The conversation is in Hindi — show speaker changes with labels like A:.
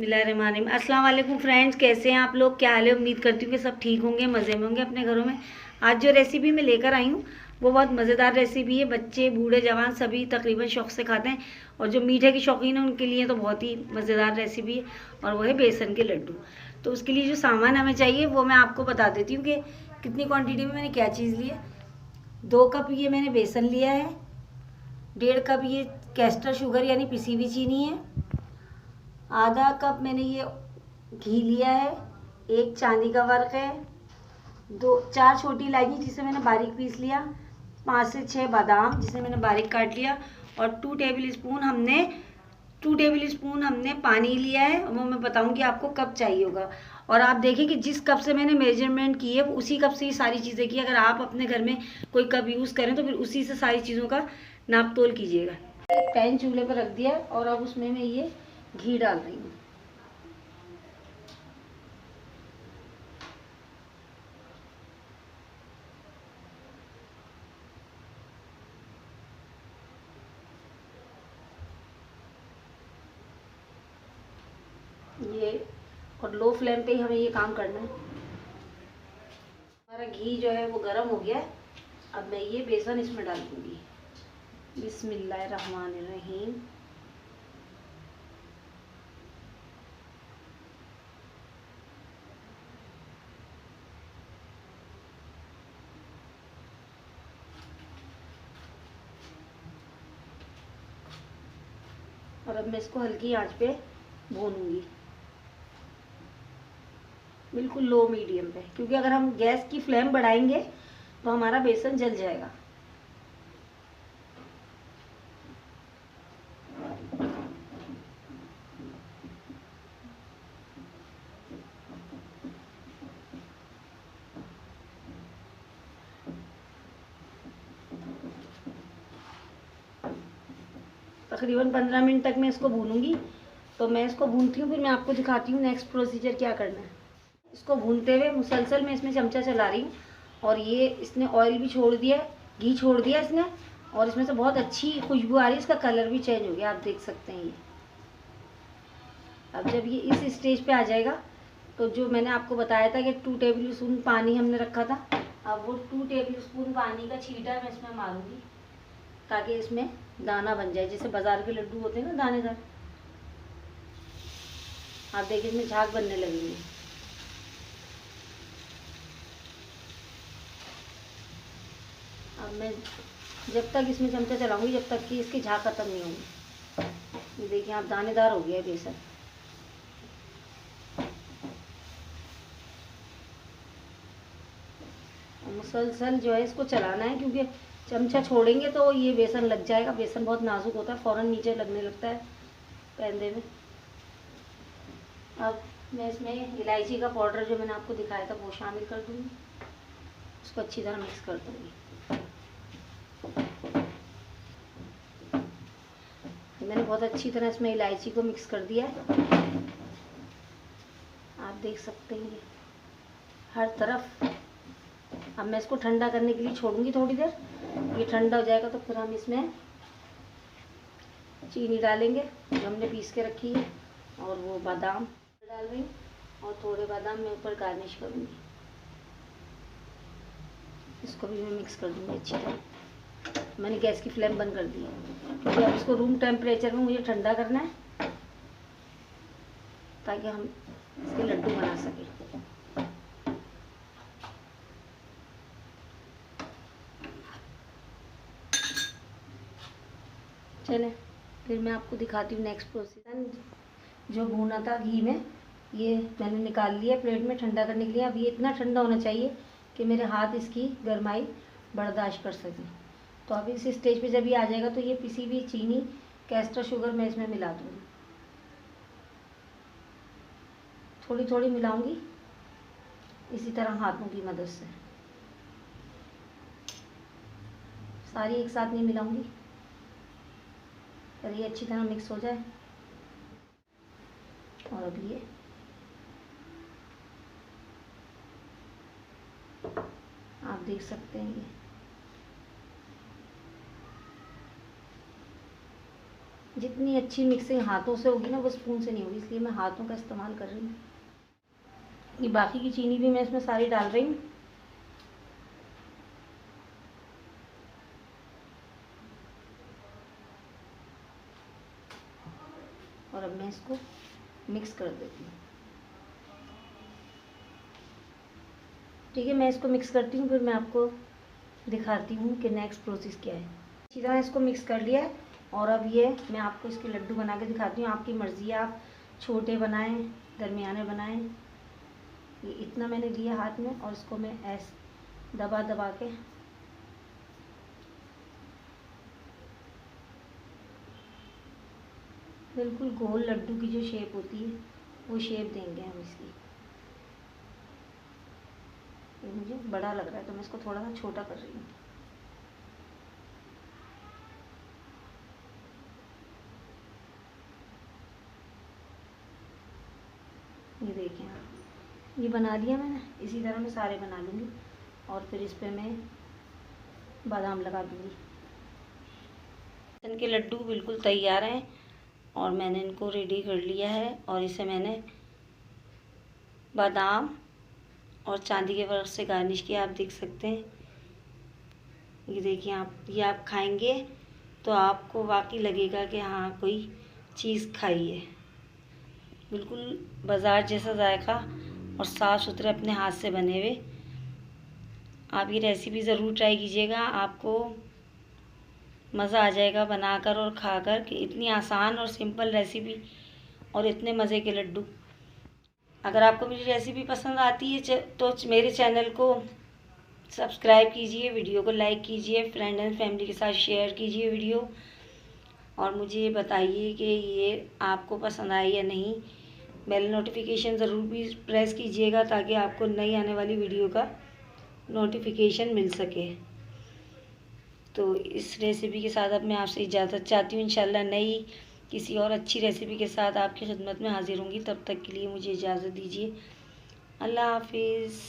A: बिस्मिल्लाहिर्रहमानिर्रहीम। अस्सलाम वालेकुम फ्रेंड्स, कैसे हैं आप लोग? क्या हाल है? उम्मीद करती हूँ कि सब ठीक होंगे, मज़े में होंगे अपने घरों में। आज जो रेसिपी मैं लेकर आई हूँ वो बहुत मज़ेदार रेसिपी है। बच्चे बूढ़े जवान सभी तकरीबन शौक़ से खाते हैं, और जो मीठे की शौकीन है उनके लिए तो बहुत ही मज़ेदार रेसिपी है, और वो है बेसन के लड्डू। तो उसके लिए जो सामान हमें चाहिए वो मैं आपको बता देती हूँ कि कितनी क्वान्टिटी में मैंने क्या चीज़ ली है। 2 कप ये मैंने बेसन लिया है, 1.5 कप ये कैस्टर शुगर यानी पिसी हुई चीनी है, आधा कप मैंने ये घी लिया है, 1 चांदी का वर्क है, 4 छोटी इलायची जिसे मैंने बारीक पीस लिया, 5 से 6 बादाम जिसे मैंने बारीक काट लिया, और 2 टेबल स्पून हमने पानी लिया है। वो मैं बताऊंगी आपको कब चाहिए होगा। और आप देखिए कि जिस कप से मैंने मेजरमेंट की है उसी कप से ये सारी चीज़ें की। अगर आप अपने घर में कोई कप यूज़ करें तो फिर उसी से सारी चीज़ों का नाप तोल कीजिएगा। एक पैन चूल्हे पर रख दिया और अब उसमें मैं ये घी डाल रही हूँ। ये और लो फ्लेम पे ही हमें ये काम करना है। हमारा घी जो है वो गर्म हो गया है। अब मैं ये बेसन इसमें डाल दूँगी। बिस्मिल्लाहिर्रहमानिर्रहीम। और अब मैं इसको हल्की आंच पे भूनूंगी, बिल्कुल लो मीडियम पे, क्योंकि अगर हम गैस की फ्लेम बढ़ाएंगे तो हमारा बेसन जल जाएगा। तकरीबन 15 मिनट तक मैं इसको भूनूंगी। तो मैं इसको भूनती हूँ, फिर मैं आपको दिखाती हूँ नेक्स्ट प्रोसीजर क्या करना है। इसको भूनते हुए मुसलसल मैं इसमें चमचा चला रही हूँ, और ये इसने ऑयल भी छोड़ दिया, घी छोड़ दिया इसने, और इसमें से बहुत अच्छी खुशबू आ रही है। इसका कलर भी चेंज हो गया, आप देख सकते हैं ये। अब जब ये इस स्टेज पे आ जाएगा तो जो मैंने आपको बताया था कि 2 टेबल स्पून पानी हमने रखा था, अब वो 2 टेबल स्पून पानी का छींटा मैं इसमें मारूंगी, ताकि इसमें दाना बन जाए, जैसे बाजार के लड्डू होते हैं ना दानेदार। आप देखिए इसमें झाग बनने लगेंगे। अब मैं जब तक इसमें चमचा चलाऊंगी जब तक कि इसकी झाग खत्म नहीं होगी। ये देखिए आप, दानेदार हो गया है बेसन। मुसलसल जो है इसको चलाना है, क्योंकि चमचा छोड़ेंगे तो ये बेसन लग जाएगा। बेसन बहुत नाजुक होता है, फ़ौरन नीचे लगने लगता है पैंदे में। अब मैं इसमें इलायची का पाउडर जो मैंने आपको दिखाया था वो शामिल कर दूँगी, उसको अच्छी तरह मिक्स कर दूँगी। मैंने बहुत अच्छी तरह इसमें इलायची को मिक्स कर दिया है, आप देख सकते हैं ये हर तरफ। अब मैं इसको ठंडा करने के लिए छोड़ूंगी थोड़ी देर। ये ठंडा हो जाएगा तो फिर हम इसमें चीनी डालेंगे जो हमने पीस के रखी है, और वो बादाम डाल रही हूँ, और थोड़े बादाम मैं ऊपर गार्निश करूँगी। इसको भी मैं मिक्स कर दूँगी अच्छी तरह। मैंने गैस की फ्लेम बंद कर दी है, क्योंकि अब इसको रूम टेम्परेचर में मुझे ठंडा करना है, ताकि हम इसके लड्डू बना सकें। चले फिर मैं आपको दिखाती हूँ नेक्स्ट प्रोसीजर। जो भुना था घी में, ये मैंने निकाल लिया प्लेट में ठंडा करने के लिए। अब ये इतना ठंडा होना चाहिए कि मेरे हाथ इसकी गर्माई बर्दाश्त कर सकें। तो अब इस स्टेज पे जब ये आ जाएगा तो ये पिसी हुई चीनी, कैस्टर शुगर मैं इसमें मिला दूँगी। थोड़ी थोड़ी मिलाऊंगी इसी तरह हाथों की मदद से, सारी एक साथ नहीं मिलाऊंगी, और ये अच्छी तरह मिक्स हो जाए। और अब ये आप देख सकते हैं जितनी अच्छी मिक्सिंग हाथों से होगी ना वो स्पून से नहीं होगी, इसलिए मैं हाथों का इस्तेमाल कर रही हूँ। ये बाकी की चीनी भी मैं इसमें सारी डाल रही हूँ। और अब मैं इसको मिक्स कर देती हूँ। ठीक है, मैं इसको मिक्स करती हूँ, फिर मैं आपको दिखाती हूँ कि नेक्स्ट प्रोसेस क्या है। अच्छी तरह इसको मिक्स कर लिया है और अब ये मैं आपको इसके लड्डू बना के दिखाती हूँ। आपकी मर्ज़ी है, आप छोटे बनाएं, दरमियाने बनाएं। ये इतना मैंने लिया हाथ में और इसको मैं ऐसे दबा दबा के बिल्कुल गोल लड्डू की जो शेप होती है वो शेप देंगे हम इसकी। ये मुझे बड़ा लग रहा है तो मैं इसको थोड़ा सा छोटा कर रही हूँ। ये देखें आप, ये बना दिया मैंने। इसी तरह मैं सारे बना लूँगी और फिर इस पर मैं बादाम लगा दूँगी। इनके लड्डू बिल्कुल तैयार हैं और मैंने इनको रेडी कर लिया है और इसे मैंने बादाम और चांदी के वर्क से गार्निश किया, आप देख सकते हैं। ये देखिए आप, ये आप खाएंगे तो आपको वाकई लगेगा कि हाँ कोई चीज़ खाई है। बिल्कुल बाज़ार जैसा जायका और साफ़ सुथरे अपने हाथ से बने हुए। आप ये रेसिपी ज़रूर ट्राई कीजिएगा, आपको मज़ा आ जाएगा बनाकर और खाकर कि इतनी आसान और सिंपल रेसिपी और इतने मज़े के लड्डू। अगर आपको मेरी रेसिपी पसंद आती है तो मेरे चैनल को सब्सक्राइब कीजिए, वीडियो को लाइक कीजिए, फ्रेंड एंड फैमिली के साथ शेयर कीजिए वीडियो, और मुझे बताइए कि ये आपको पसंद आए या नहीं। बेल नोटिफिकेशन ज़रूर भी प्रेस कीजिएगा ताकि आपको नई आने वाली वीडियो का नोटिफिकेशन मिल सके। तो इस रेसिपी के साथ अब मैं आपसे इजाज़त चाहती हूँ। इंशाल्लाह नई किसी और अच्छी रेसिपी के साथ आपकी खिदमत में हाजिर होंगी। तब तक के लिए मुझे इजाज़त दीजिए। अल्लाह हाफिज़।